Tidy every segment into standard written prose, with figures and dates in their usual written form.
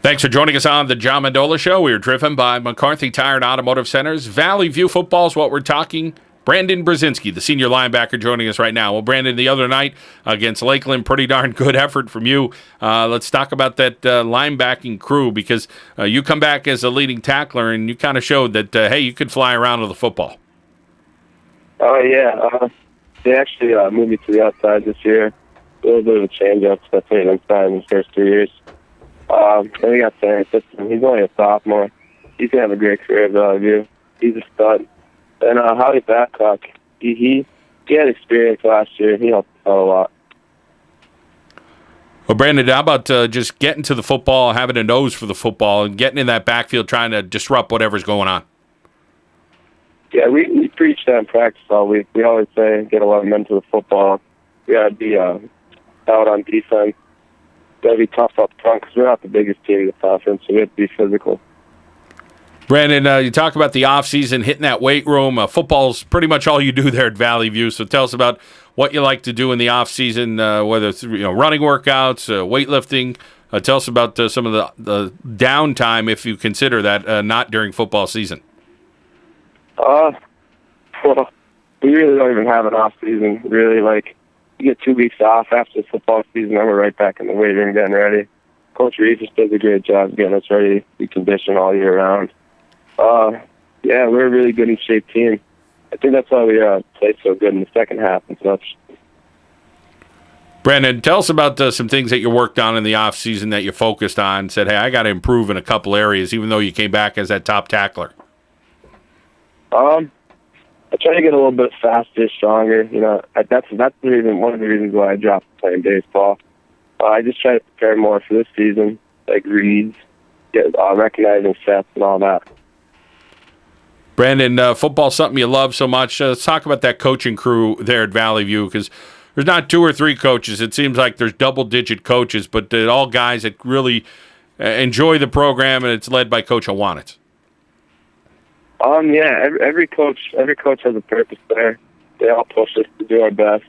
Thanks for joining us on the John Mendola Show. We are driven by McCarthy Tire and Automotive Centers. Valley View football is what we're talking. Brandon Brzenski, the senior linebacker, joining us right now. Well, Brandon, the other night against Lakeland, pretty darn good effort from you. Let's talk about that linebacking crew, because you come back as a leading tackler, and you kind of showed that, hey, you could fly around with the football. Oh, yeah. They actually moved me to the outside this year. A little bit of a change-up, because I played inside in the first 3 years. And we got Sam. He's only a sophomore. He's going to have a great career at Valley View. He's a stud. And Howie Babcock, he had experience last year. He helped out a lot. Well, Brandon, how about just getting to the football, having a nose for the football, and getting in that backfield trying to disrupt whatever's going on? Yeah, we preach that in practice all week. We always say get 11 men to the football. We got to be out on defense. Got to be tough up front, because we're not the biggest team in the conference, so we have to be physical. Brandon, you talk about the offseason, hitting that weight room. Football's pretty much all you do there at Valley View, so tell us about what you like to do in the offseason, whether it's running workouts, weightlifting. Tell us about some of the downtime, if you consider that, not during football season. Well, we really don't even have an off-season, really. You get 2 weeks off after the football season, and we're right back in the weight room getting ready. Coach Reese does a great job getting us ready to be conditioned all year round. Yeah, we're a really good in shape team. I think that's why we play so good in the second half and such. Brandon, tell us about some things that you worked on in the offseason that you focused on, said, hey, I got to improve in a couple areas, even though you came back as that top tackler. I try to get a little bit faster, stronger. That's the reason. One of the reasons why I dropped playing baseball. I just try to prepare more for this season, like reads, recognizing sets and all that. Brandon, football's something you love so much. Let's talk about that coaching crew there at Valley View, because there's not 2 or 3 coaches. It seems like there's double-digit coaches, but they're all guys that really enjoy the program, and it's led by Coach Awanitz. Yeah, every coach has a purpose there. They all push us to do our best.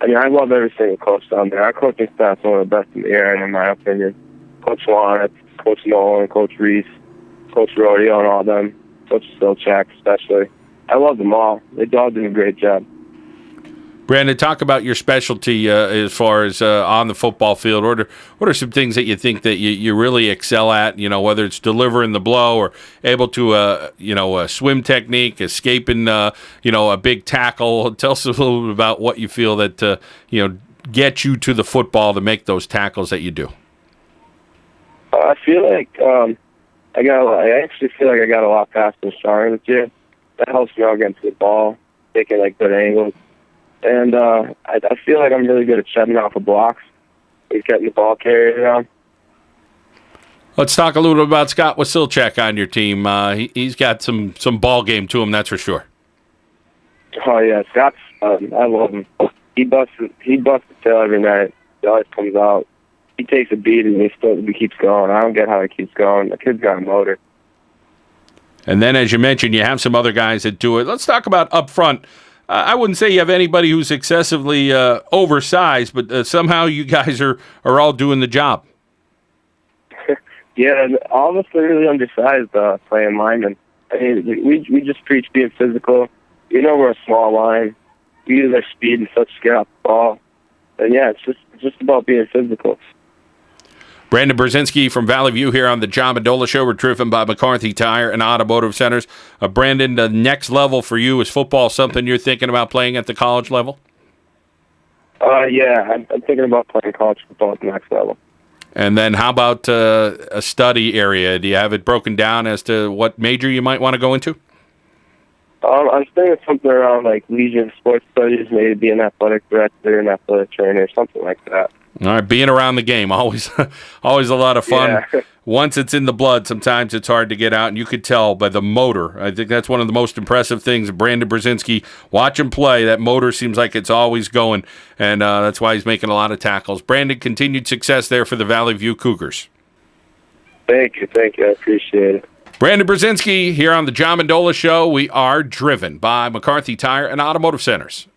I mean, I love every single coach down there. Our coaching staff's one of the best in the area, in my opinion. Coach Awanitz, Coach Nolan, Coach Reese, Coach Rodeo, and all them. Coach Silchak, especially. I love them all. They all do a great job. Brandon, talk about your specialty as far as on the football field. What are some things that you think that you really excel at, whether it's delivering the blow or able to, a swim technique, escaping, a big tackle? Tell us a little bit about what you feel that, get you to the football to make those tackles that you do. I feel like I actually feel like I got a lot faster and stronger this year. That helps me out against the ball, taking, good angles. And I feel like I'm really good at shutting off of blocks and getting the ball carried around. Let's talk a little bit about Scott Wasilchak on your team. He's got some ball game to him, that's for sure. Oh, yeah, Scott's fun. I love him. He busts the tail every night. He always comes out. He takes a beat and he keeps going. I don't get how he keeps going. The kid's got a motor. And then, as you mentioned, you have some other guys that do it. Let's talk about up front. I wouldn't say you have anybody who's excessively oversized, but somehow you guys are all doing the job. Yeah, all of us are really undersized playing linemen. I mean, we just preach being physical. We're a small line. We use our speed and such to get off the ball. And, yeah, it's just about being physical. Brandon Brzenski from Valley View here on the John Mendola Show. We're driven by McCarthy Tire and Automotive Centers. Brandon, the next level for you, is football something you're thinking about playing at the college level? Yeah, I'm thinking about playing college football at the next level. And then how about a study area? Do you have it broken down as to what major you might want to go into? I'm thinking something around leisure and sports studies, maybe be an athletic director, an athletic trainer, something like that. All right, being around the game, always a lot of fun. Yeah. Once it's in the blood, sometimes it's hard to get out, and you could tell by the motor. I think that's one of the most impressive things. Brandon Brzenski, watch him play. That motor seems like it's always going, and that's why he's making a lot of tackles. Brandon, continued success there for the Valley View Cougars. Thank you. I appreciate it. Brandon Brzenski here on the John Mendola Show. We are driven by McCarthy Tire and Automotive Centers.